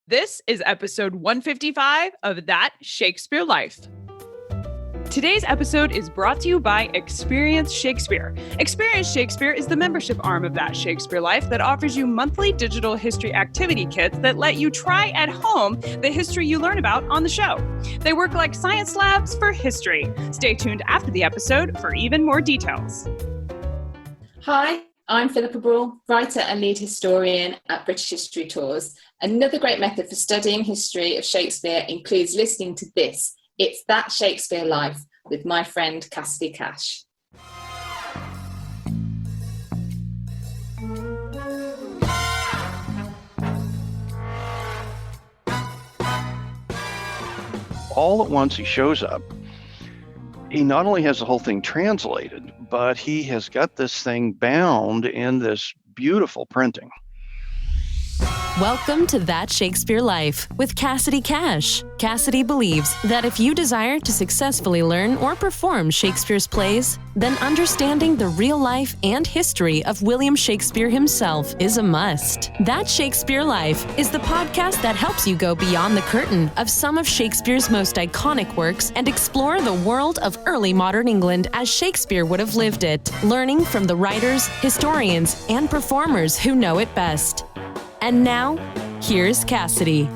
This is episode 155 of That Shakespeare Life. Today's episode is brought to you by Experience Shakespeare. Experience Shakespeare is the membership arm of That Shakespeare Life that offers you monthly digital history activity kits that let you try at home the history you learn about on the show. They work like science labs for history. Stay tuned after the episode for even more details. Hi, I'm Philippa Brawl, writer and lead historian at British History Tours. Another great method for studying history of Shakespeare includes listening to this. It's That Shakespeare Life with my friend Cassidy Cash. All at once he shows up. He not only has the whole thing translated, but he has got this thing bound in this beautiful printing. Welcome to That Shakespeare Life with Cassidy Cash. Cassidy believes that if you desire to successfully learn or perform Shakespeare's plays, then understanding the real life and history of William Shakespeare himself is a must. That Shakespeare Life is the podcast that helps you go beyond the curtain of some of Shakespeare's most iconic works and explore the world of early modern England as Shakespeare would have lived it, learning from the writers, historians, and performers who know it best. And now, here's Cassidy.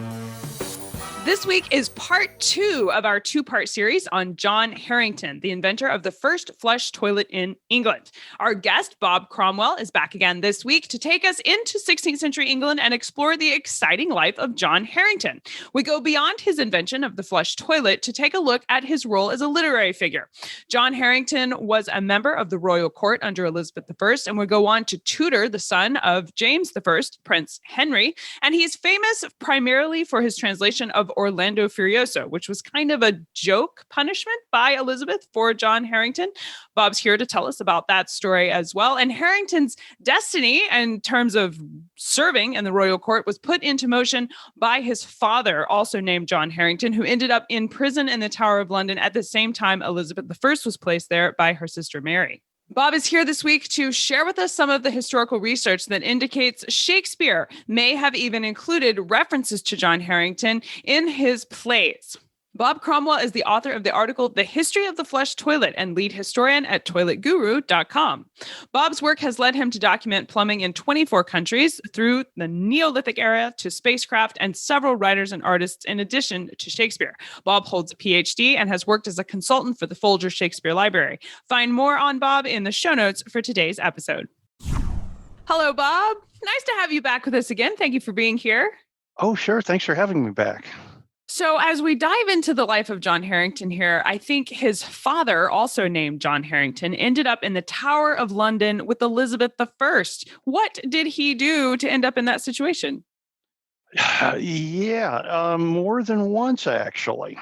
This week is part 2 of our 2-part series on John Harington, the inventor of the first flush toilet in England. Our guest, Bob Cromwell, is back again this week to take us into 16th century England and explore the exciting life of John Harington. We go beyond his invention of the flush toilet to take a look at his role as a literary figure. John Harington was a member of the royal court under Elizabeth I, and would go on to tutor the son of James I, Prince Henry, and he's famous primarily for his translation of Orlando Furioso, which was kind of a joke punishment by Elizabeth for John Harington. Bob's here to tell us about that story as well. And Harrington's destiny in terms of serving in the royal court was put into motion by his father, also named John Harington, who ended up in prison in the Tower of London at the same time Elizabeth I was placed there by her sister Mary. Bob is here this week to share with us some of the historical research that indicates Shakespeare may have even included references to John Harington in his plays. Bob Cromwell is the author of the article, The History of the Flush Toilet, and lead historian at toiletguru.com. Bob's work has led him to document plumbing in 24 countries through the Neolithic era to spacecraft and several writers and artists in addition to Shakespeare. Bob holds a PhD and has worked as a consultant for the Folger Shakespeare Library. Find more on Bob in the show notes for today's episode. Hello, Bob. Nice to have you back with us again. Thank you for being here. Oh, sure. Thanks for having me back. So as we dive into the life of John Harington here, I think his father, also named John Harington, ended up in the Tower of London with Elizabeth I. What did he do to end up in that situation? More than once, actually.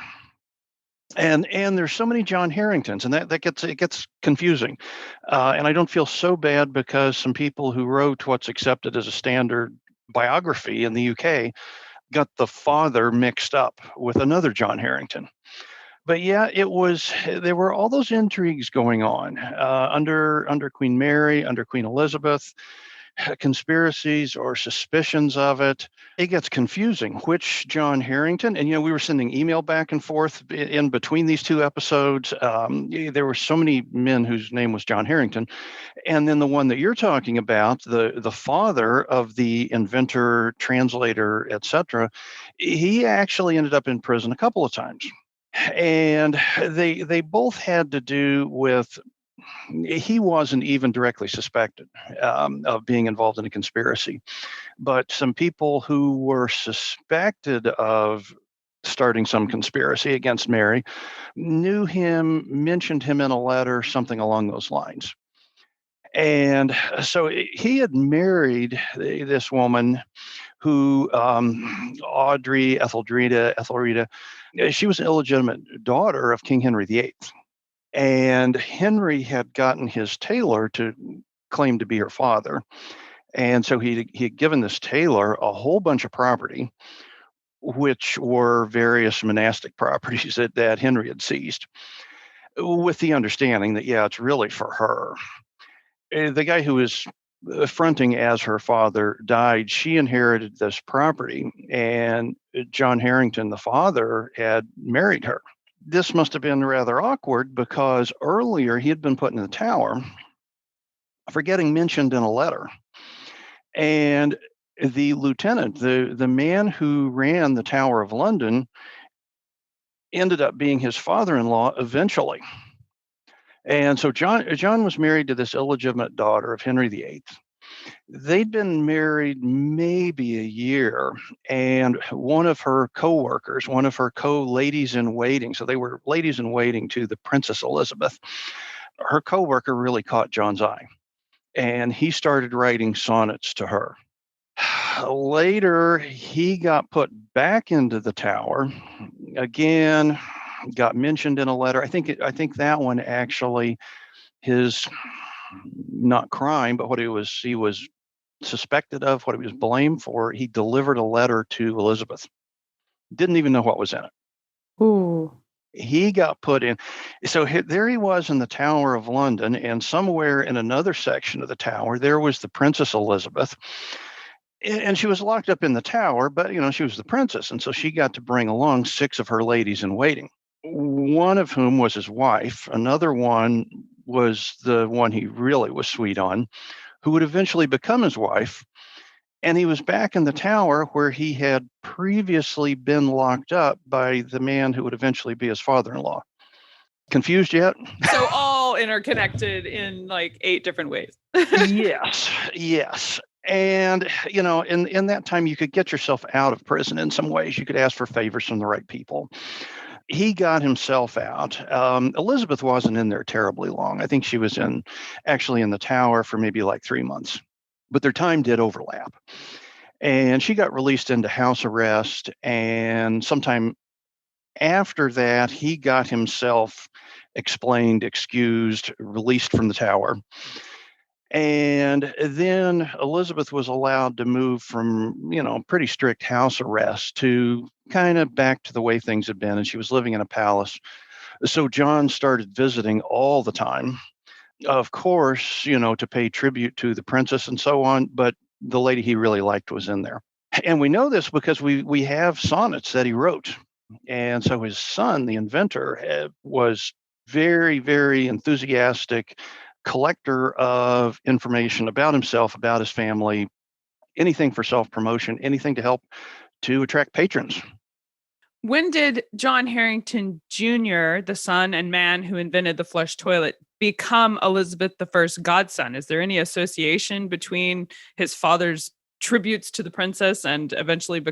And there's so many John Haringtons, and that gets confusing. And I don't feel so bad because some people who wrote what's accepted as a standard biography in the UK got the father mixed up with another John Harington. But yeah, there were all those intrigues going on under Queen Mary, under Queen Elizabeth, conspiracies or suspicions of it. It gets confusing which John Harington, and we were sending email back and forth in between these two episodes. There were so many men whose name was John Harington. And then the one that you're talking about, the father of the inventor, translator, etc., he actually ended up in prison a couple of times. And they both had to do with, he wasn't even directly suspected of being involved in a conspiracy, but some people who were suspected of starting some conspiracy against Mary knew him, mentioned him in a letter, something along those lines. And so he had married this woman who, Ethelreda, she was an illegitimate daughter of King Henry VIII. And Henry had gotten his tailor to claim to be her father. And so he had given this tailor a whole bunch of property, which were various monastic properties that Henry had seized, with the understanding that, it's really for her. The guy who was fronting as her father died, she inherited this property, and John Harington, the father, had married her. This must have been rather awkward because earlier he had been put in the Tower for getting mentioned in a letter. And the lieutenant, the man who ran the Tower of London, ended up being his father-in-law eventually. And so John was married to this illegitimate daughter of Henry VIII. They'd been married maybe a year, and one of her co-workers, one of her co-ladies in waiting, so they were ladies in waiting to the Princess Elizabeth, her co-worker really caught John's eye, and he started writing sonnets to her. Later, he got put back into the Tower, again, got mentioned in a letter. I think that one actually, his not crime, but what he was suspected of, what he was blamed for, he delivered a letter to Elizabeth. Didn't even know what was in it. Ooh. He got put in. So there he was in the Tower of London, and somewhere in another section of the Tower, there was the Princess Elizabeth. And she was locked up in the Tower, but, she was the princess. And so she got to bring along 6 of her ladies in waiting, one of whom was his wife. Another one was the one he really was sweet on, who would eventually become his wife. And he was back in the Tower where he had previously been locked up by the man who would eventually be his father-in-law. Confused yet? So all interconnected in like 8 different ways. Yes. And, in that time, you could get yourself out of prison in some ways. You could ask for favors from the right people. He got himself out. Elizabeth wasn't in there terribly long. I think she was actually in the Tower for maybe like 3 months, but their time did overlap. And she got released into house arrest. And sometime after that, he got himself explained, excused, released from the Tower. And then Elizabeth was allowed to move from, pretty strict house arrest to kind of back to the way things had been. And she was living in a palace. So John started visiting all the time, of course, to pay tribute to the princess and so on. But the lady he really liked was in there. And we know this because we have sonnets that he wrote. And so his son, the inventor, was very, very enthusiastic collector of information about himself, about his family, anything for self-promotion, anything to help to attract patrons. When did John Harington Jr., the son and man who invented the flush toilet, become Elizabeth I's godson? Is there any association between his father's tributes to the princess and eventually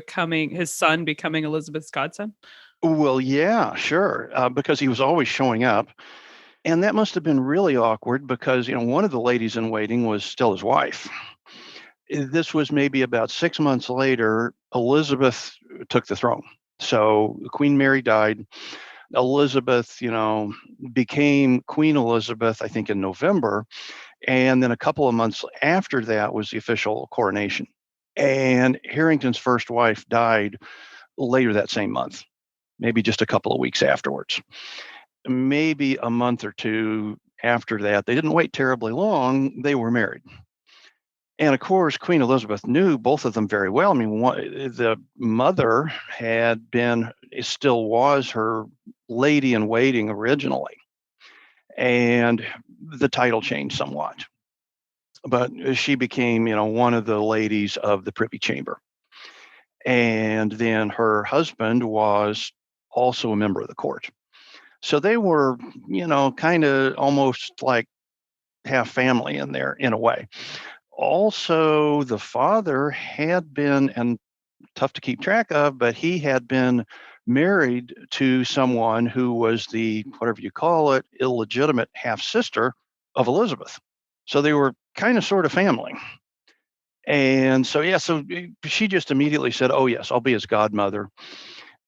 his son becoming Elizabeth's godson? Well, yeah, sure, because he was always showing up. And that must have been really awkward because, one of the ladies in waiting was still his wife. This was maybe about 6 months later, Elizabeth took the throne. So Queen Mary died. Elizabeth, became Queen Elizabeth, I think in November. And then a couple of months after that was the official coronation. And Harrington's first wife died later that same month, maybe just a couple of weeks afterwards. Maybe a month or two after that, they didn't wait terribly long, they were married. And of course, Queen Elizabeth knew both of them very well. I mean, the mother still was her lady in waiting originally. And the title changed somewhat. But she became, one of the ladies of the Privy Chamber. And then her husband was also a member of the court. So they were, kind of almost like half family in there in a way. Also, the father had been, and tough to keep track of, but he had been married to someone who was the, whatever you call it, illegitimate half-sister of Elizabeth. So they were kind of sort of family. And so, so she just immediately said, oh, yes, I'll be his godmother.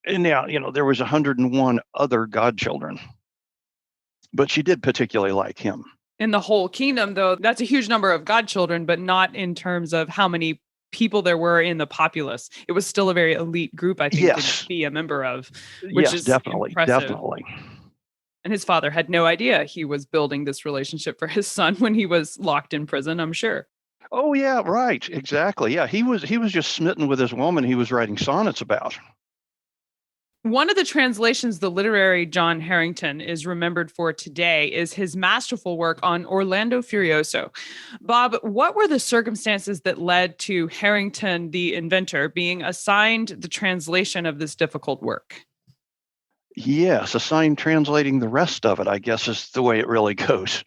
And now, there was 101 other godchildren, but she did particularly like him. In the whole kingdom, though, that's a huge number of godchildren, but not in terms of how many people there were in the populace. It was still a very elite group, I think, to be a member of, which is definitely, impressive. Definitely. And his father had no idea he was building this relationship for his son when he was locked in prison, I'm sure. Oh yeah, right. Exactly. Yeah, he was just smitten with this woman he was writing sonnets about. One of the translations the literary John Harington is remembered for today is his masterful work on Orlando Furioso. Bob, what were the circumstances that led to Harington, the inventor, being assigned the translation of this difficult work? Yes, assigned translating the rest of it, I guess, is the way it really goes.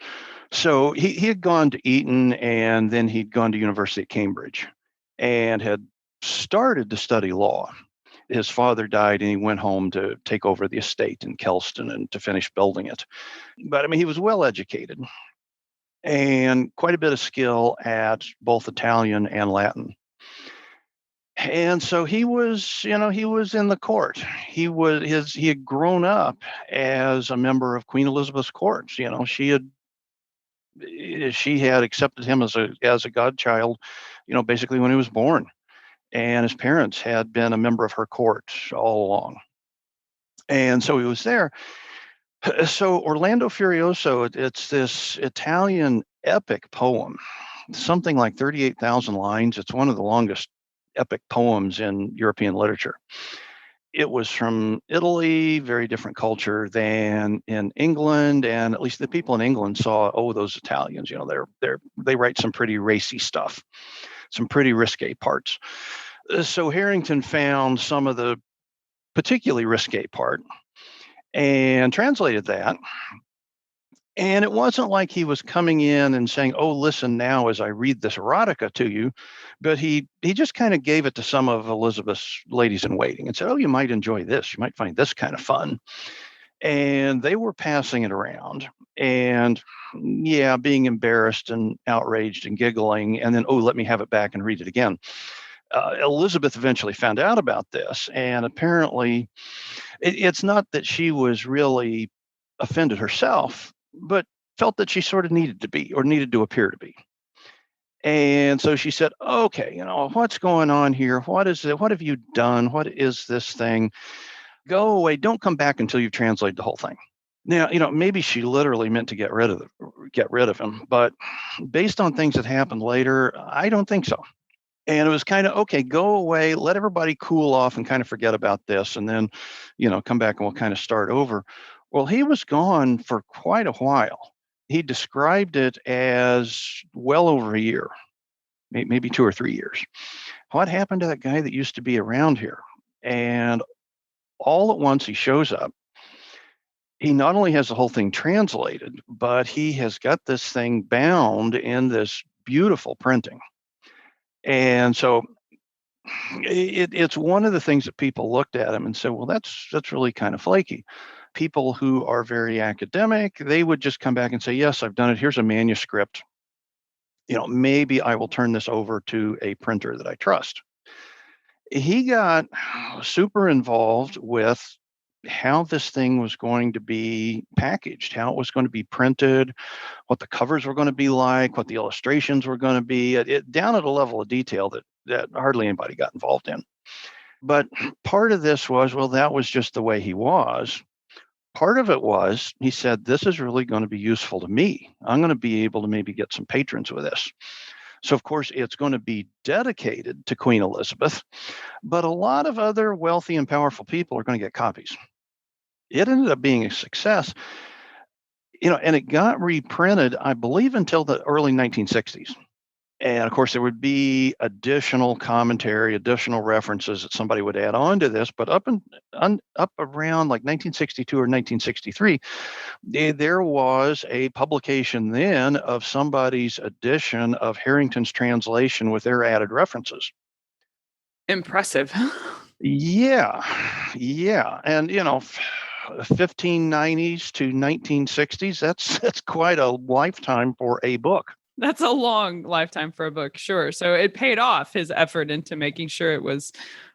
So he had gone to Eton and then he'd gone to University at Cambridge and had started to study law. His father died and he went home to take over the estate in Kelston and to finish building it. But I mean, he was well educated and quite a bit of skill at both Italian and Latin. And so he was in the court. He had grown up as a member of Queen Elizabeth's court. She had accepted him as a godchild, basically when he was born. And his parents had been a member of her court all along. And so he was there. So Orlando Furioso, it's this Italian epic poem, something like 38,000 lines. It's one of the longest epic poems in European literature. It was from Italy, very different culture than in England, and at least the people in England saw, oh, those Italians, they write some pretty racy stuff, some pretty risque parts. So Harington found some of the particularly risque part and translated that. And it wasn't like he was coming in and saying, oh, listen now as I read this erotica to you, but he just kind of gave it to some of Elizabeth's ladies in waiting and said, oh, you might enjoy this. You might find this kind of fun. And they were passing it around and, yeah, being embarrassed and outraged and giggling. And then, oh, let me have it back and read it again. Elizabeth eventually found out about this. And apparently, it's not that she was really offended herself, but felt that she sort of needed to be or needed to appear to be. And so she said, okay, what's going on here? What is it? What have you done? What is this thing? Go away. Don't come back until you've translated the whole thing. Now, maybe she literally meant to get rid of him, but based on things that happened later, I don't think so. And it was kind of, okay, go away, let everybody cool off and kind of forget about this. And then, come back and we'll kind of start over. Well, he was gone for quite a while. He described it as well over a year, maybe 2 or 3 years. What happened to that guy that used to be around here? And all at once he shows up. He not only has the whole thing translated, but he has got this thing bound in this beautiful printing. And so it's one of the things that people looked at him and said, well, that's really kind of flaky. People who are very academic, they would just come back and say, yes, I've done it. Here's a manuscript. Maybe I will turn this over to a printer that I trust. He got super involved with how this thing was going to be packaged, how it was going to be printed, what the covers were going to be like, what the illustrations were going to be, down at a level of detail that hardly anybody got involved in. But part of this was, well, that was just the way he was. Part of it was, he said, this is really going to be useful to me. I'm going to be able to maybe get some patrons with this. So, of course, it's going to be dedicated to Queen Elizabeth, but a lot of other wealthy and powerful people are going to get copies. It ended up being a success, and it got reprinted, I believe, until the early 1960s. And of course, there would be additional commentary, additional references that somebody would add on to this. But up around like 1962 or 1963, there was a publication then of somebody's edition of Harington's translation with their added references. Impressive. Yeah. And 1590s to 1960s, that's quite a lifetime for a book. That's a long lifetime for a book, sure. So it paid off, his effort into making sure it was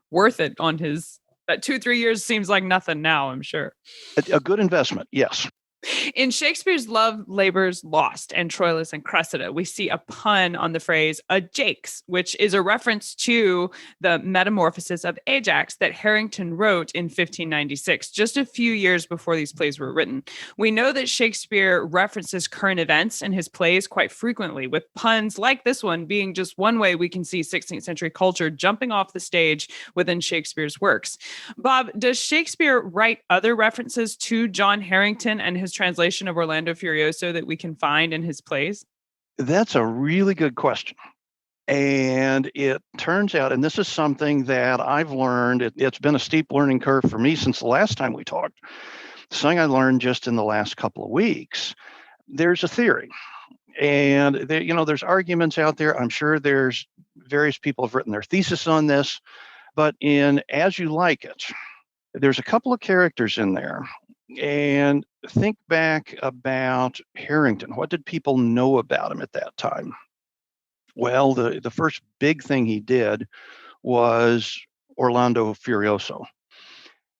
worth it on that 2-3 years seems like nothing now, I'm sure. A good investment, yes. In Shakespeare's Love, Labour's Lost and Troilus and Cressida, we see a pun on the phrase a jakes, which is a reference to the Metamorphosis of Ajax that Harington wrote in 1596, just a few years before these plays were written. We know that Shakespeare references current events in his plays quite frequently, with puns like this one being just one way we can see 16th century culture jumping off the stage within Shakespeare's works. Bob, does Shakespeare write other references to John Harington and his translation of Orlando Furioso that we can find in his plays? That's a really good question. And it turns out, and this is something that I've learned, it's been a steep learning curve for me since the last time we talked. Something I learned just in the last couple of weeks. There's a theory. And there's arguments out there. I'm sure there's various people have written their thesis on this. But in As You Like It, there's a couple of characters in there. And think back about Harington. What did people know about him at that time? Well, the first big thing he did was Orlando Furioso.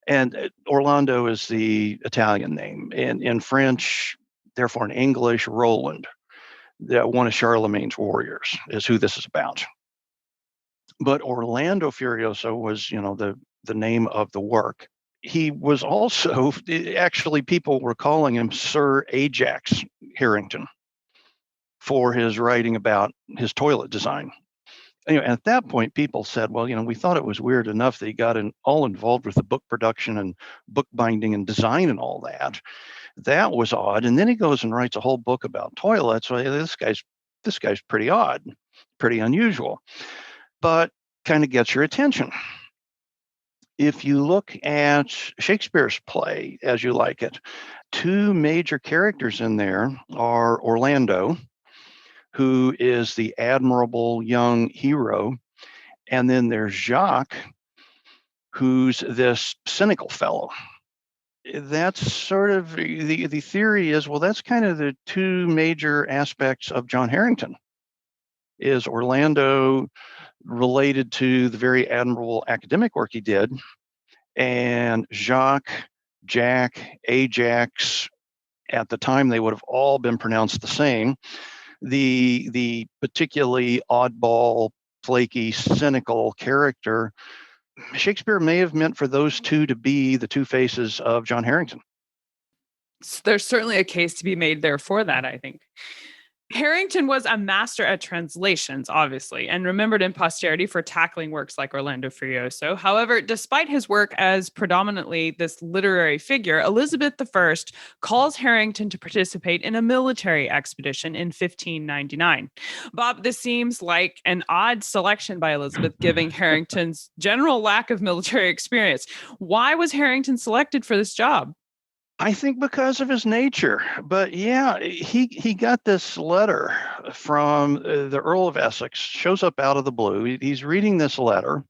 And Orlando is the Italian name. In French, therefore in English, Roland, one of Charlemagne's warriors, is who this is about. But Orlando Furioso was, the name of the work. He was also, actually, people were calling him Sir Ajax Harington for his writing about his toilet design. Anyway, at that point, people said, well, we thought it was weird enough that he got all involved with the book production and book binding and design and all that. That was odd. And then he goes and writes a whole book about toilets. Well, this guy's pretty odd, pretty unusual, but kind of gets your attention. If you look at Shakespeare's play, As You Like It, two major characters in there are Orlando, who is the admirable young hero, and then there's Jacques, who's this cynical fellow. That's sort of the theory is, well, that's kind of the two major aspects of John Harington. Is Orlando related to the very admirable academic work he did, and Jacques, Jack, Ajax, at the time they would have all been pronounced the same. The particularly oddball, flaky, cynical character, Shakespeare may have meant for those two to be the two faces of John Harington. There's certainly a case to be made there for that, I think. Harington was a master at translations, obviously, and remembered in posterity for tackling works like Orlando Furioso. However, despite his work as predominantly this literary figure, Elizabeth I calls Harington to participate in a military expedition in 1599. Bob, this seems like an odd selection by Elizabeth, given Harington's general lack of military experience. Why was Harington selected for this job? I think because of his nature. But yeah, he got this letter from the Earl of Essex, shows up out of the blue. He's reading this letter.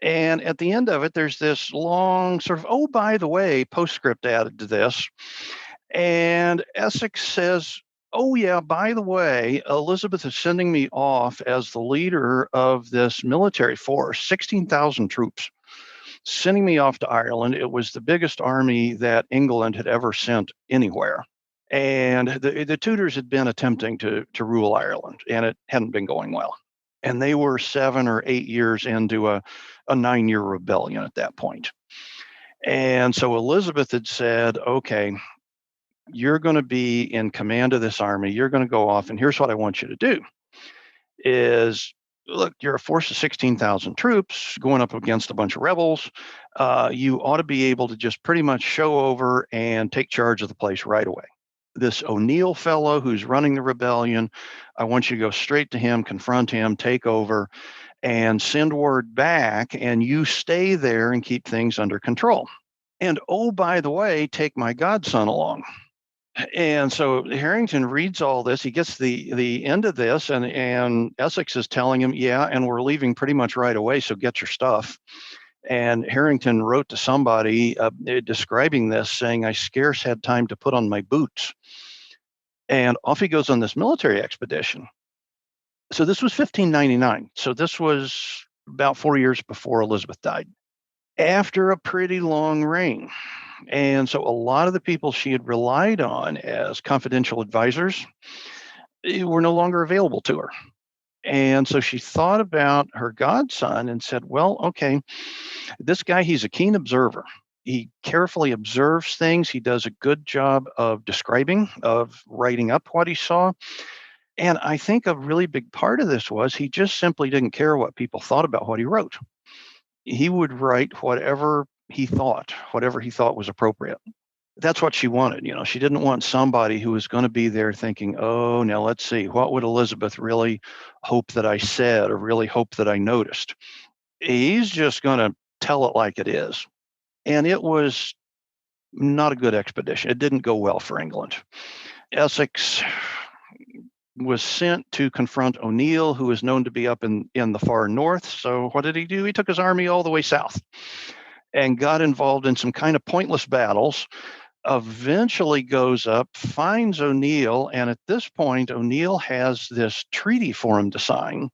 And at the end of it, there's this long sort of, oh, by the way, postscript added to this. And Essex says, oh, yeah, by the way, Elizabeth is sending me off as the leader of this military force, 16,000 troops. Sending me off to Ireland. It was the biggest army that England had ever sent anywhere. And the Tudors had been attempting to rule Ireland, and it hadn't been going well. And they were 7 or 8 years into a 9-year rebellion at that point. And so Elizabeth had said, okay, you're going to be in command of this army. You're going to go off, and here's what I want you to do is, look, you're a force of 16,000 troops going up against a bunch of rebels. You ought to be able to just pretty much show over and take charge of the place right away. This O'Neill fellow who's running the rebellion, I want you to go straight to him, confront him, take over, and send word back, and you stay there and keep things under control. And oh, by the way, take my godson along. And so Harington reads all this. He gets the end of this, and Essex is telling him, yeah, and we're leaving pretty much right away, so get your stuff. And Harington wrote to somebody describing this, saying, I scarce had time to put on my boots. And off he goes on this military expedition. So this was 1599. So this was about 4 years before Elizabeth died. After a pretty long reign. And so a lot of the people she had relied on as confidential advisors were no longer available to her. And so she thought about her godson and said, well, okay, this guy, he's a keen observer. He carefully observes things. He does a good job of describing, of writing up what he saw. And I think a really big part of this was he just simply didn't care what people thought about what he wrote. He would write whatever he thought was appropriate. That's what she wanted. She didn't want somebody who was going to be there thinking, oh, now let's see, what would Elizabeth really hope that I said or really hope that I noticed? He's just going to tell it like it is. And it was not a good expedition. It didn't go well for England. Essex was sent to confront O'Neill, who was known to be up in the far north. So what did he do? He took his army all the way south and got involved in some kind of pointless battles. Eventually goes up, finds O'Neill, and at this point, O'Neill has this treaty for him to sign.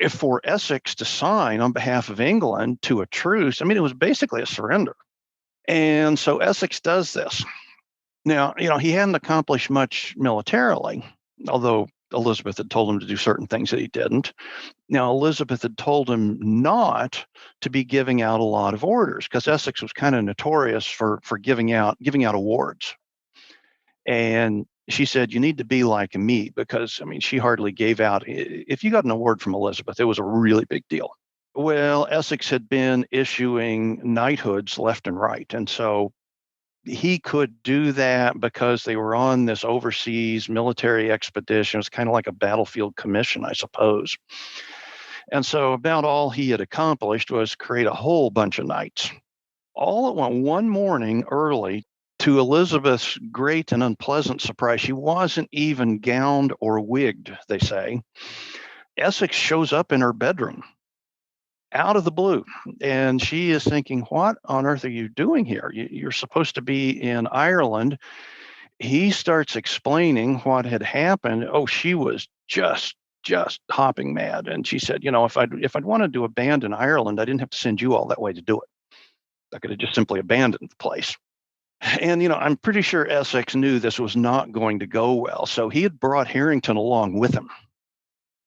For Essex to sign on behalf of England to a truce, it was basically a surrender. And so Essex does this. Now, he hadn't accomplished much militarily, although Elizabeth had told him to do certain things that he didn't. Now, Elizabeth had told him not to be giving out a lot of orders because Essex was kind of notorious for giving out awards. And she said, you need to be like me because, she hardly gave out. If you got an award from Elizabeth, it was a really big deal. Well, Essex had been issuing knighthoods left and right. And so he could do that because they were on this overseas military expedition. It was kind of like a battlefield commission, I suppose. And so about all he had accomplished was create a whole bunch of knights. All at one morning early, to Elizabeth's great and unpleasant surprise, she wasn't even gowned or wigged, they say. Essex shows up in her bedroom out of the blue. And she is thinking, what on earth are you doing here? You're supposed to be in Ireland. He starts explaining what had happened. Oh, she was just hopping mad. And she said, if I'd wanted to abandon Ireland, I didn't have to send you all that way to do it. I could have just simply abandoned the place. And, I'm pretty sure Essex knew this was not going to go well. So he had brought Harington along with him,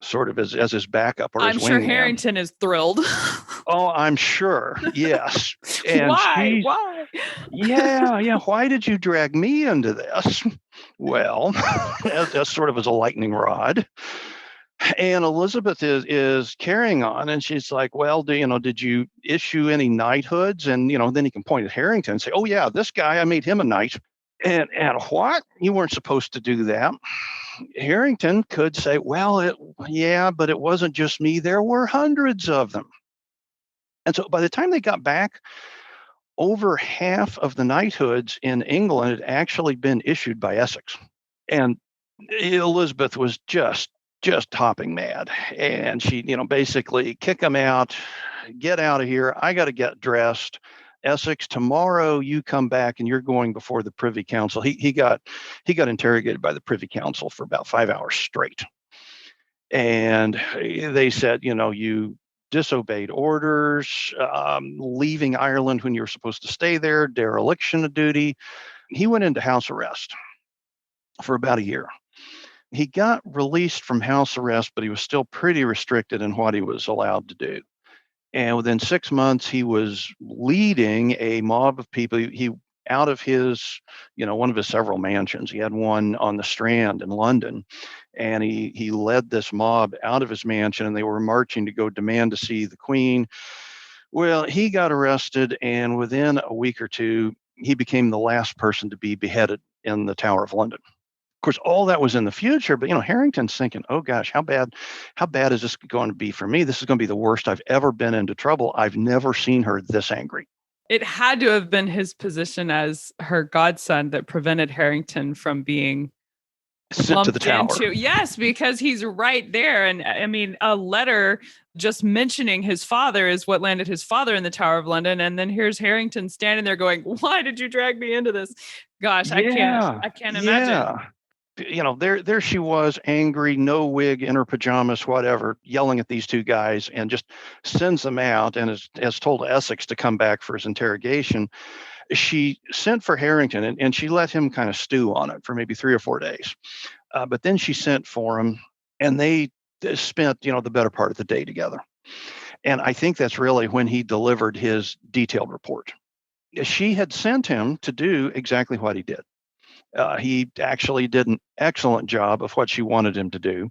sort of as his backup or his wingman. I'm sure Harington is thrilled. Oh, I'm sure. Yes. And Why? Yeah. Why did you drag me into this? Well, as sort of as a lightning rod. And Elizabeth is carrying on, and she's like, well, did you issue any knighthoods? And, then he can point at Harington and say, oh, yeah, this guy, I made him a knight. And what? You weren't supposed to do that. Harington could say, well, but it wasn't just me. There were hundreds of them. And so by the time they got back, over half of the knighthoods in England had actually been issued by Essex. And Elizabeth was just hopping mad. And she, basically kick him out, get out of here. I got to get dressed. Essex, tomorrow you come back and you're going before the Privy Council. He got interrogated by the Privy Council for about 5 hours straight. And they said, you disobeyed orders, leaving Ireland when you were supposed to stay there, dereliction of duty. He went into house arrest for about a year. He got released from house arrest, but he was still pretty restricted in what he was allowed to do. And within 6 months, he was leading a mob of people. He out of his, one of his several mansions. He had one on the Strand in London, and he led this mob out of his mansion, and they were marching to go demand to see the Queen. Well, he got arrested, and within a week or two, he became the last person to be beheaded in the Tower of London. Of course, all that was in the future, but Harington's thinking, oh gosh, how bad is this going to be for me? This is going to be the worst I've ever been into trouble. I've never seen her this angry. It had to have been his position as her godson that prevented Harington from being sent to the tower. Yes, because he's right there. And a letter just mentioning his father is what landed his father in the Tower of London. And then here's Harington standing there going, why did you drag me into this? Gosh, I can't imagine. Yeah. There she was, angry, no wig, in her pajamas, whatever, yelling at these two guys, and just sends them out and has told Essex to come back for his interrogation. She sent for Harington, and she let him kind of stew on it for maybe 3 or 4 days. But then she sent for him, and they spent, the better part of the day together. And I think that's really when he delivered his detailed report. She had sent him to do exactly what he did. He actually did an excellent job of what she wanted him to do.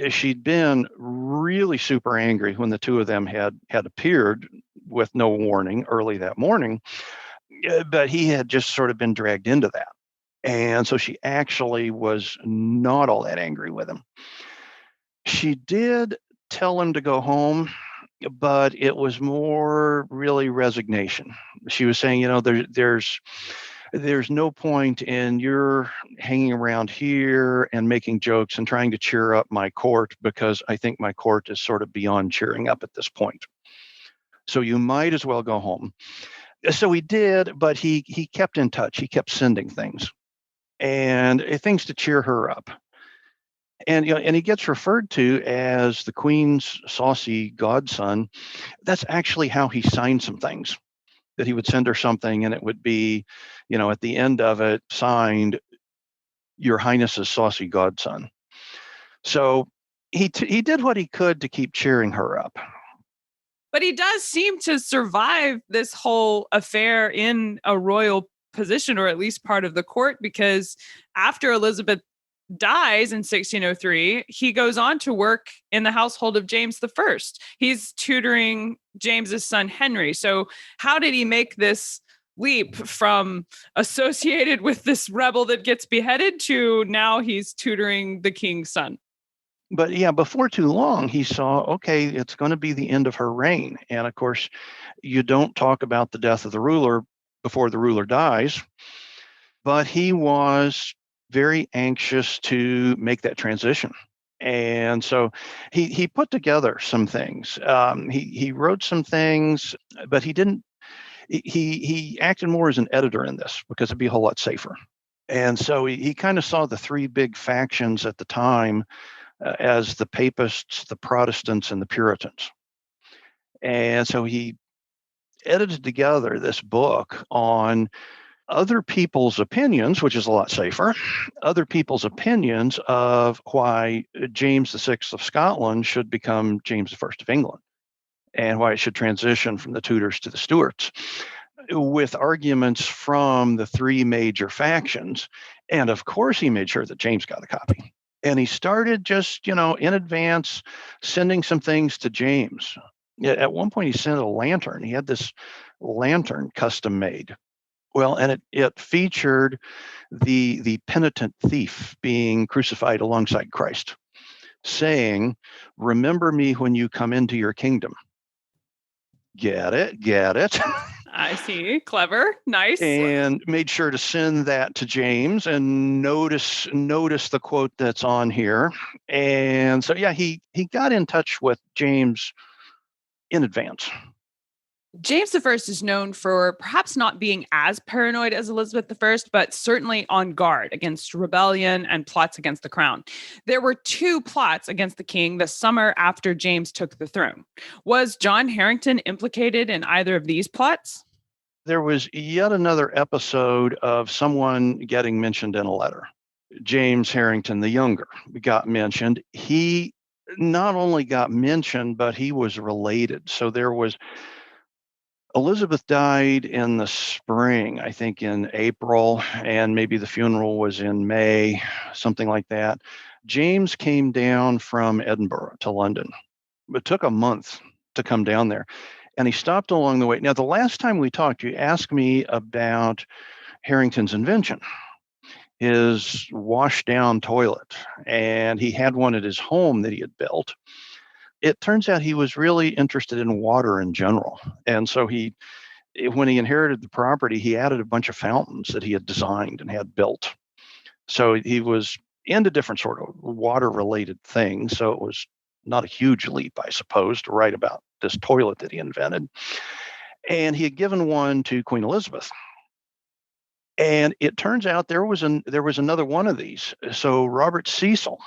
She'd been really super angry when the two of them had appeared with no warning early that morning, but he had just sort of been dragged into that. And so she actually was not all that angry with him. She did tell him to go home, but it was more really resignation. She was saying, there's no point in your hanging around here and making jokes and trying to cheer up my court, because I think my court is sort of beyond cheering up at this point. So you might as well go home. So he did, but he kept in touch. He kept sending things to cheer her up. And he gets referred to as the Queen's saucy godson. That's actually how he signed some things. That he would send her something, and it would be, at the end of it, signed, Your Highness's saucy godson. So he did what he could to keep cheering her up. But he does seem to survive this whole affair in a royal position, or at least part of the court, because after Elizabeth dies in 1603, he goes on to work in the household of James I. He's tutoring James's son Henry. So how did he make this leap from associated with this rebel that gets beheaded to now he's tutoring the king's son? But yeah, before too long, he saw, okay, it's going to be the end of her reign. And of course, you don't talk about the death of the ruler before the ruler dies. But he was very anxious to make that transition. And so he put together some things. He wrote some things, but he didn't, he acted more as an editor in this because it'd be a whole lot safer. And so he kind of saw the three big factions at the time as the Papists, the Protestants, and the Puritans. And so he edited together this book on other people's opinions, which is a lot safer, other people's opinions of why James VI of Scotland should become James I of England, and why it should transition from the Tudors to the Stuarts, with arguments from the three major factions. And of course, he made sure that James got a copy. And he started just, in advance, sending some things to James. At one point, he sent a lantern. He had this lantern custom made. Well, and it featured the penitent thief being crucified alongside Christ, saying, "Remember me when you come into your kingdom." Get it. I see. Clever. Nice. And made sure to send that to James, and notice the quote that's on here. And so, yeah, he got in touch with James in advance. James I is known for perhaps not being as paranoid as Elizabeth I, but certainly on guard against rebellion and plots against the crown. There were two plots against the king the summer after James took the throne. Was John Harington implicated in either of these plots? There was yet another episode of someone getting mentioned in a letter. James Harington the Younger got mentioned. He not only got mentioned, but he was related. So there was... Elizabeth died in the spring, I think in April, and maybe the funeral was in May, something like that. James came down from Edinburgh to London. It took a month to come down there, and he stopped along the way. Now, the last time we talked, you asked me about Harington's invention, his wash-down toilet, and he had one at his home that he had built. It turns out he was really interested in water in general. And so when he inherited the property, he added a bunch of fountains that he had designed and had built. So he was into different sort of water-related things. So it was not a huge leap, I suppose, to write about this toilet that he invented. And he had given one to Queen Elizabeth. And it turns out there was another one of these. So Robert Cecil,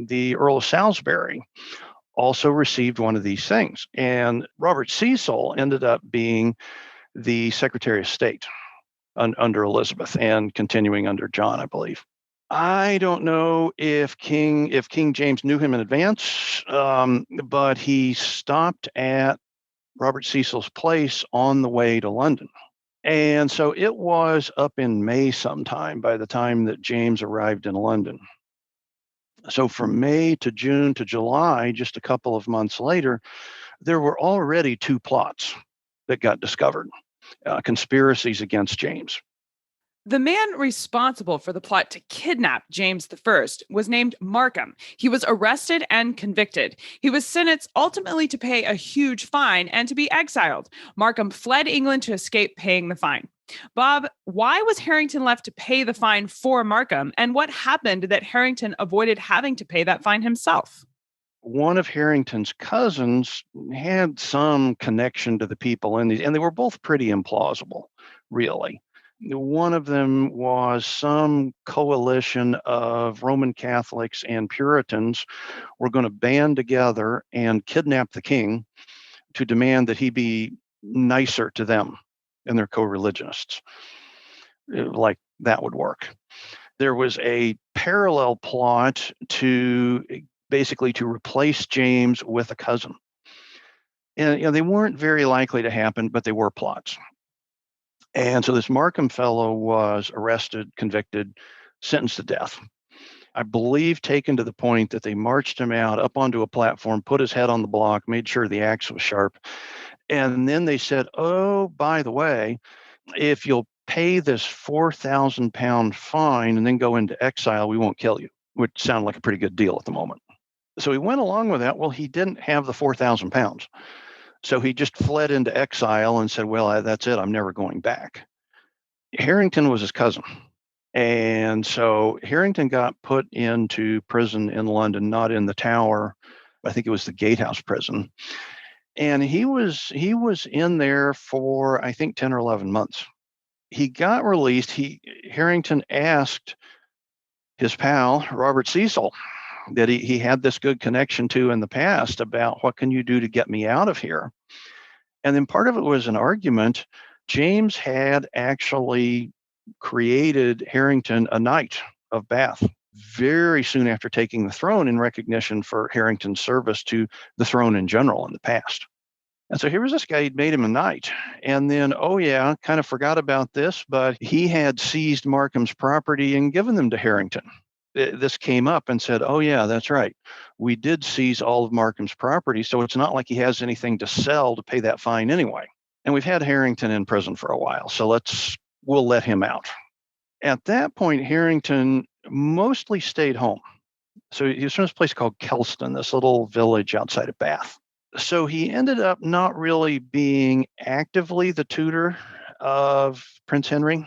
the Earl of Salisbury, also received one of these things. And Robert Cecil ended up being the Secretary of State under Elizabeth and continuing under John, I believe. I don't know if King James knew him in advance, but he stopped at Robert Cecil's place on the way to London. And so it was up in May sometime by the time that James arrived in London. So from May to June to July, just a couple of months later, there were already 2 plots that got discovered, conspiracies against James. The man responsible for the plot to kidnap James I was named Markham. He was arrested and convicted. He was sentenced ultimately to pay a huge fine and to be exiled. Markham fled England to escape paying the fine. Bob, why was Harington left to pay the fine for Markham, and what happened that Harington avoided having to pay that fine himself? One of Harrington's cousins had some connection to the people in these, and they were both pretty implausible, really. One of them was some coalition of Roman Catholics and Puritans were going to band together and kidnap the king to demand that he be nicer to them and their co-religionists. Like that would work. There was a parallel plot to basically to replace James with a cousin. And they weren't very likely to happen, but they were plots. And so this Markham fellow was arrested, convicted, sentenced to death. I believe taken to the point that they marched him out up onto a platform, put his head on the block, made sure the axe was sharp. And then they said, oh, by the way, if you'll pay this 4,000 pound fine and then go into exile, we won't kill you, which sounded like a pretty good deal at the moment. So he went along with that. Well, he didn't have the 4,000 pounds. So he just fled into exile and said, well, that's it. I'm never going back. Harington was his cousin. And so Harington got put into prison in London, not in the Tower. I think it was the Gatehouse prison. And he was in there for, I think, 10 or 11 months. He got released. Harington asked his pal, Robert Cecil, that he had this good connection to in the past about what can you do to get me out of here? And then part of it was an argument. James had actually created Harington a knight of Bath very soon after taking the throne in recognition for Harington's service to the throne in general in the past. And so here was this guy, he'd made him a knight. And then, kind of forgot about this, but he had seized Markham's property and given them to Harington. This came up and said, oh, yeah, that's right. We did seize all of Markham's property, so it's not like he has anything to sell to pay that fine anyway. And we've had Harington in prison for a while, so we'll let him out. At that point, Harington mostly stayed home. So he was from this place called Kelston, this little village outside of Bath. So he ended up not really being actively the tutor of Prince Henry,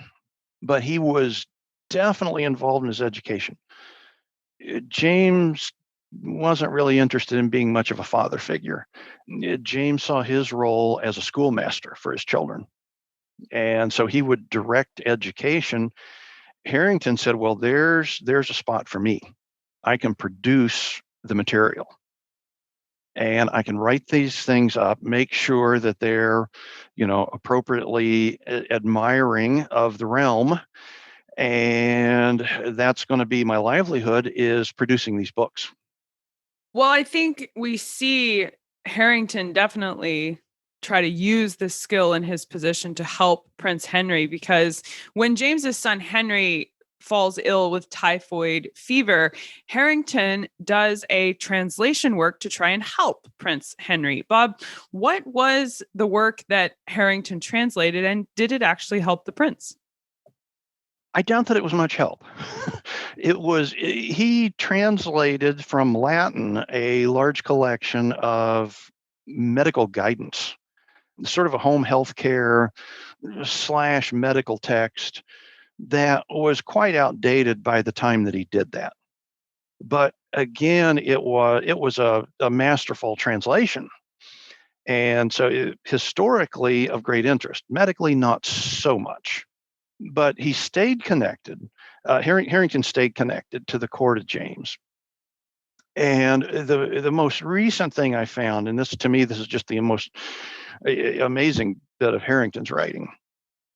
but he was definitely involved in his education. James wasn't really interested in being much of a father figure. James saw his role as a schoolmaster for his children. And so he would direct education. Harington said, well, there's a spot for me. I can produce the material. And I can write these things up, make sure that they're, appropriately admiring of the realm. And that's going to be my livelihood, is producing these books. Well, I think we see Harington definitely try to use this skill in his position to help Prince Henry, because when James's son Henry falls ill with typhoid fever, Harington does a translation work to try and help Prince Henry. Bob, what was the work that Harington translated, and did it actually help the prince? I doubt that it was much help. He translated from Latin a large collection of medical guidance, sort of a home health care / medical text that was quite outdated by the time that he did that. But again, it was a masterful translation. And so historically of great interest, medically not so much. But he stayed connected. Harington stayed connected to the court of James. And the most recent thing I found, and this is just the most amazing bit of Harington's writing.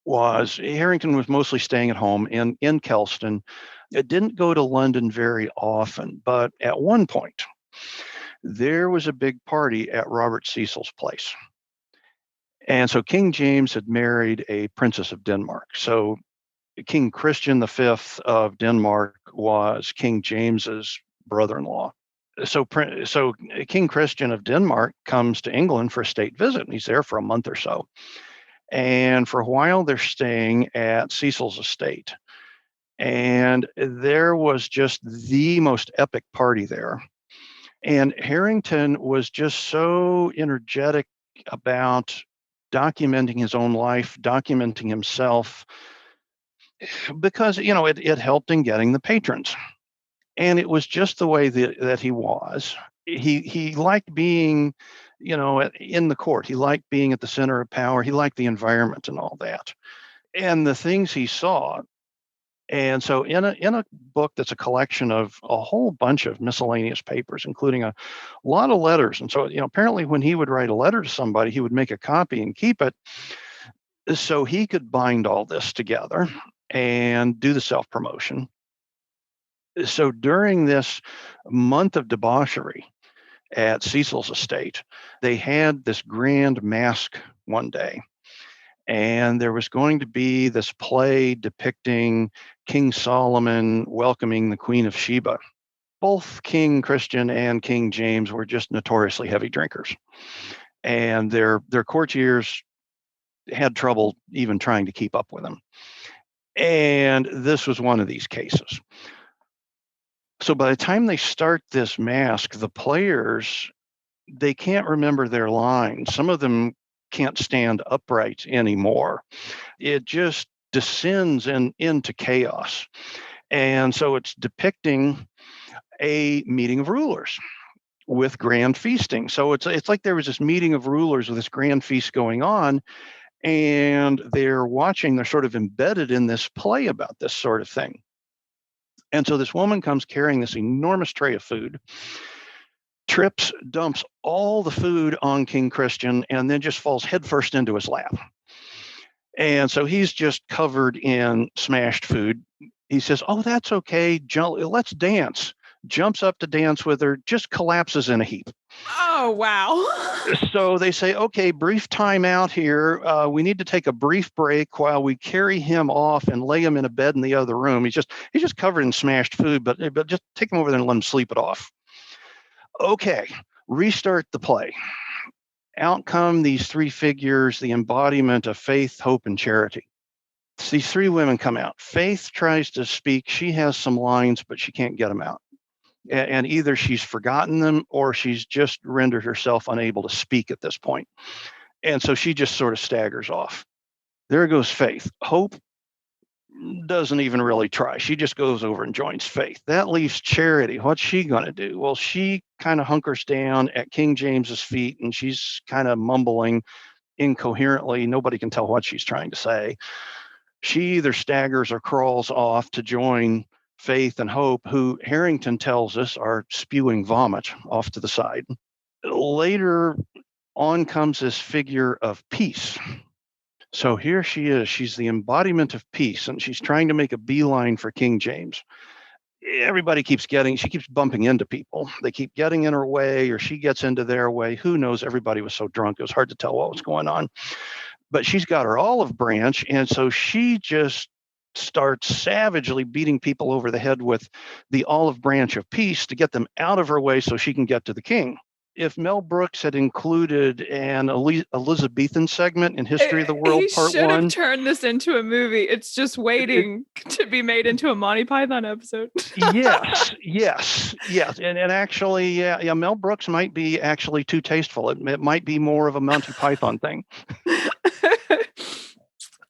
was Harington was mostly staying at home in Kelston. It didn't go to London very often, but at one point, there was a big party at Robert Cecil's place. And so King James had married a princess of Denmark. So King Christian V of Denmark was King James's brother-in-law. So King Christian of Denmark comes to England for a state visit, and he's there for a month or so. And for a while, they're staying at Cecil's estate. And there was just the most epic party there. And Harington was just so energetic about documenting his own life, documenting himself, because, it helped in getting the patrons. And it was just the way that he was. He liked being, in the court. He liked being at the center of power. He liked the environment and all that. And the things he saw. And so in a book that's a collection of a whole bunch of miscellaneous papers, including a lot of letters. And so, apparently when he would write a letter to somebody, he would make a copy and keep it so he could bind all this together and do the self-promotion. So during this month of debauchery at Cecil's estate, they had this grand masque one day. And there was going to be this play depicting King Solomon welcoming the Queen of Sheba. Both King Christian and King James were just notoriously heavy drinkers. And their courtiers had trouble even trying to keep up with them. And this was one of these cases. So by the time they start this masque, the players, they can't remember their lines. Some of them can't stand upright anymore. It just descends into chaos. And so it's depicting a meeting of rulers with grand feasting. So it's like there was this meeting of rulers with this grand feast going on, and they're sort of embedded in this play about this sort of thing. And so this woman comes carrying this enormous tray of food, trips, dumps all the food on King Christian, and then just falls headfirst into his lap. And so he's just covered in smashed food. He says, "Oh, that's okay. Let's dance." Jumps up to dance with her, just collapses in a heap. Oh, wow. So they say, "Okay, brief time out here. We need to take a brief break while we carry him off and lay him in a bed in the other room. He's just covered in smashed food, but just take him over there and let him sleep it off." Okay, restart the play. Out come these three figures, the embodiment of faith, hope, and charity. These three women come out. Faith tries to speak. She has some lines, but she can't get them out. And either she's forgotten them or she's just rendered herself unable to speak at this point. And so she just sort of staggers off. There goes Faith. Hope doesn't even really try. She just goes over and joins Faith. That leaves Charity. What's she going to do? Well, she kind of hunkers down at King James's feet, and she's kind of mumbling incoherently. Nobody can tell what she's trying to say. She either staggers or crawls off to join Faith and Hope, who Harington tells us are spewing vomit off to the side. Later on comes this figure of peace. So here she is. She's the embodiment of peace, and she's trying to make a beeline for King James. She keeps bumping into people. They keep getting in her way, or she gets into their way. Who knows? Everybody was so drunk, it was hard to tell what was going on. But she's got her olive branch, and so she just starts savagely beating people over the head with the olive branch of peace to get them out of her way so she can get to the king. If Mel Brooks had included an Elizabethan segment in History of the World Part 1. He should have turned this into a movie. It's just waiting to be made into a Monty Python episode. Yes. And actually, yeah, Mel Brooks might be actually too tasteful. It might be more of a Monty Python thing.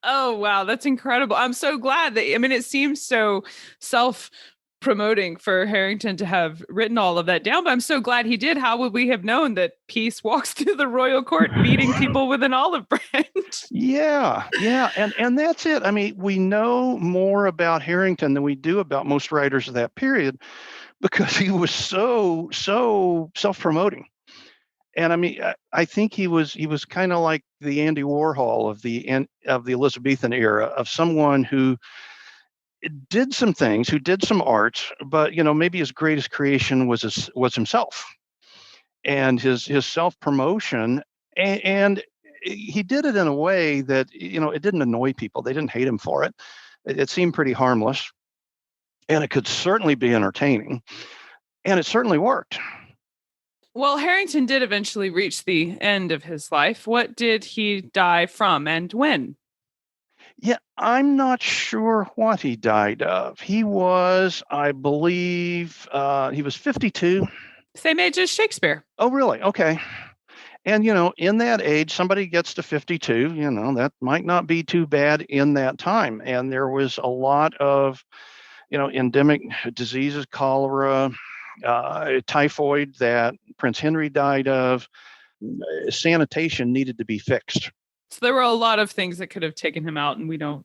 Oh, wow. That's incredible. I'm so glad it seems so self-promoting for Harington to have written all of that down, but I'm so glad he did. How would we have known that Peace walks through the royal court beating people with an olive branch? Yeah. And that's it. I mean, we know more about Harington than we do about most writers of that period because he was so self-promoting. And I mean, I think he was kind of like the Andy Warhol of the Elizabethan era, of someone who did some things, who did some art, but maybe his greatest creation was himself and his self promotion, and he did it in a way that it didn't annoy people. They didn't hate him for it. It seemed pretty harmless, and it could certainly be entertaining, and it certainly worked. Well, Harington did eventually reach the end of his life. What did he die from and when? Yeah, I'm not sure what he died of. He was, I believe, he was 52. Same age as Shakespeare. Oh, really? Okay. And, in that age, somebody gets to 52, that might not be too bad in that time. And there was a lot of, endemic diseases, cholera, typhoid that Prince Henry died of. Sanitation needed to be fixed. So there were a lot of things that could have taken him out, and we don't.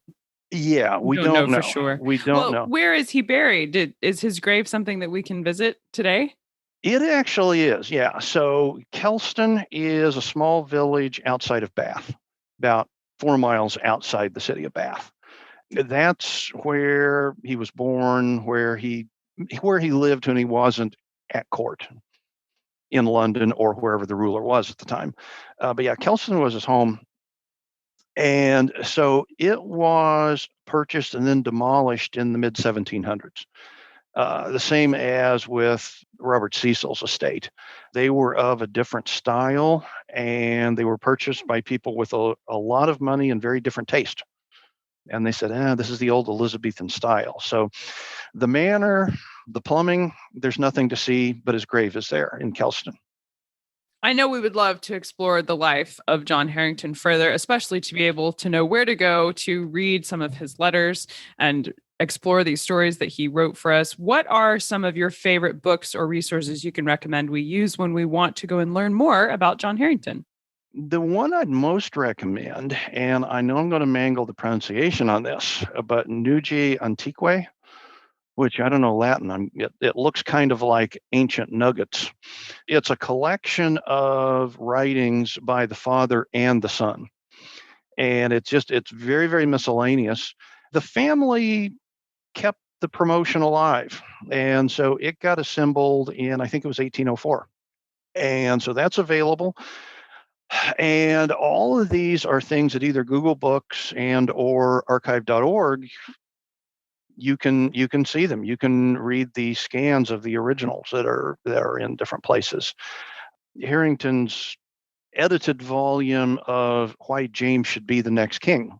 Yeah, we don't know for sure. We don't know. Where is he buried? Is his grave something that we can visit today? It actually is, yeah. So Kelston is a small village outside of Bath, about 4 miles outside the city of Bath. That's where he was born, where he lived when he wasn't at court in London or wherever the ruler was at the time. But yeah, Kelston was his home. And so it was purchased and then demolished in the mid-1700s. The same as with Robert Cecil's estate. They were of a different style, and they were purchased by people with a lot of money and very different taste. And they said, this is the old Elizabethan style. So the manor, the plumbing, there's nothing to see, but his grave is there in Kelston. I know we would love to explore the life of John Harington further, especially to be able to know where to go to read some of his letters and explore these stories that he wrote for us. What are some of your favorite books or resources you can recommend we use when we want to go and learn more about John Harington? The one I'd most recommend, and I know I'm going to mangle the pronunciation on this, but Nugi Antiquae, which I don't know Latin. It looks kind of like ancient nuggets. It's a collection of writings by the father and the son. And it's very, very miscellaneous. The family kept the promotion alive. And so it got assembled in, I think it was 1804. And so that's available. And all of these are things that either Google Books and or archive.org, you can see them. You can read the scans of the originals that are in different places. Harrington's edited volume of Why James Should Be the Next King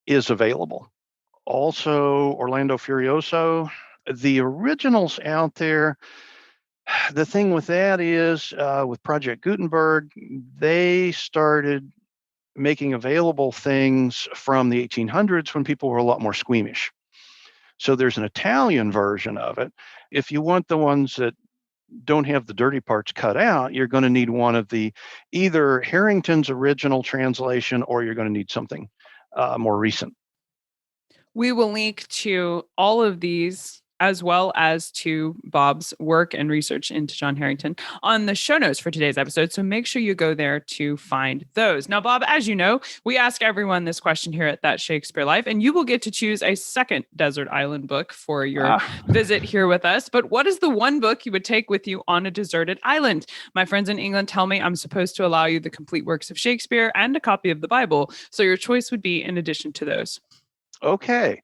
is available. Also, Orlando Furioso, the originals out there. The thing with that is, with Project Gutenberg, they started making available things from the 1800s when people were a lot more squeamish. So there's an Italian version of it. If you want the ones that don't have the dirty parts cut out, you're going to need one of the either Harrington's original translation, or you're going to need something more recent. We will link to all of these, as well as to Bob's work and research into John Harington, on the show notes for today's episode. So make sure you go there to find those. Now, Bob, as you know, we ask everyone this question here at That Shakespeare Life, and you will get to choose a second desert island book for your visit here with us. But what is the one book you would take with you on a deserted island? My friends in England tell me I'm supposed to allow you the complete works of Shakespeare and a copy of the Bible. So your choice would be in addition to those. Okay.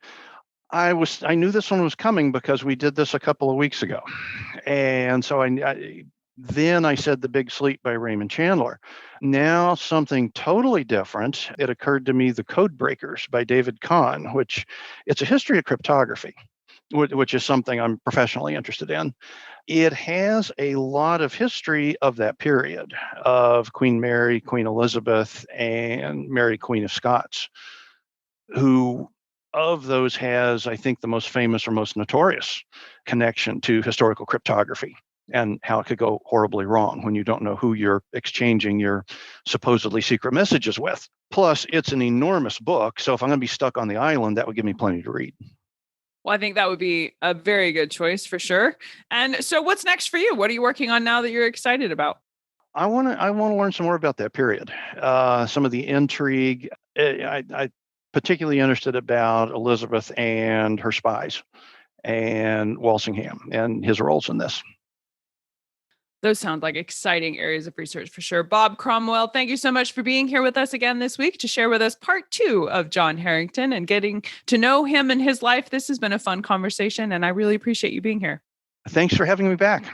I knew this one was coming because we did this a couple of weeks ago. And so then I said The Big Sleep by Raymond Chandler. Now something totally different. It occurred to me, The Code Breakers by David Kahn, which it's a history of cryptography, which is something I'm professionally interested in. It has a lot of history of that period of Queen Mary, Queen Elizabeth, and Mary, Queen of Scots, who of those has, I think, the most famous or most notorious connection to historical cryptography and how it could go horribly wrong when you don't know who you're exchanging your supposedly secret messages with. Plus, it's an enormous book. So if I'm going to be stuck on the island, that would give me plenty to read. Well, I think that would be a very good choice for sure. And so what's next for you? What are you working on now that you're excited about? I want to learn some more about that period. Some of the intrigue. I particularly interested about Elizabeth and her spies, and Walsingham and his roles in this. Those sound like exciting areas of research for sure. Bob Cromwell, thank you so much for being here with us again this week to share with us part 2 of John Harington and getting to know him and his life. This has been a fun conversation, and I really appreciate you being here. Thanks for having me back.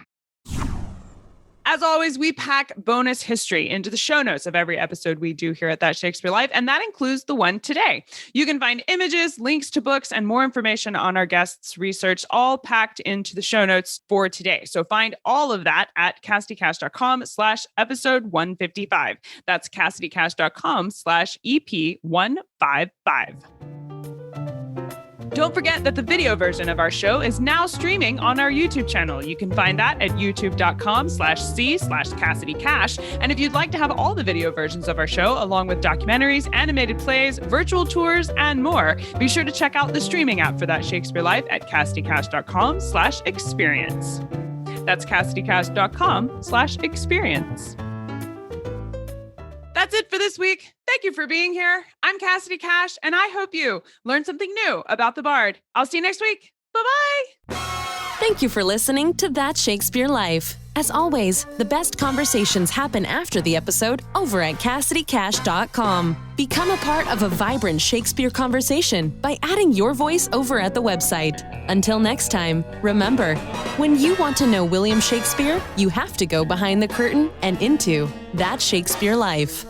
As always, we pack bonus history into the show notes of every episode we do here at That Shakespeare Life, and that includes the one today. You can find images, links to books, and more information on our guests' research, all packed into the show notes for today. So find all of that at CassidyCash.com/episode 155. That's CassidyCash.com/EP155. Don't forget that the video version of our show is now streaming on our YouTube channel. You can find that at youtube.com/c/CassidyCash. And if you'd like to have all the video versions of our show, along with documentaries, animated plays, virtual tours, and more, be sure to check out the streaming app for That Shakespeare Life at CassidyCash.com/experience. That's CassidyCash.com/experience. That's it for this week. Thank you for being here. I'm Cassidy Cash, and I hope you learned something new about the Bard. I'll see you next week. Bye-bye. Thank you for listening to That Shakespeare Life. As always, the best conversations happen after the episode over at CassidyCash.com. Become a part of a vibrant Shakespeare conversation by adding your voice over at the website. Until next time, remember, when you want to know William Shakespeare, you have to go behind the curtain and into That Shakespeare Life.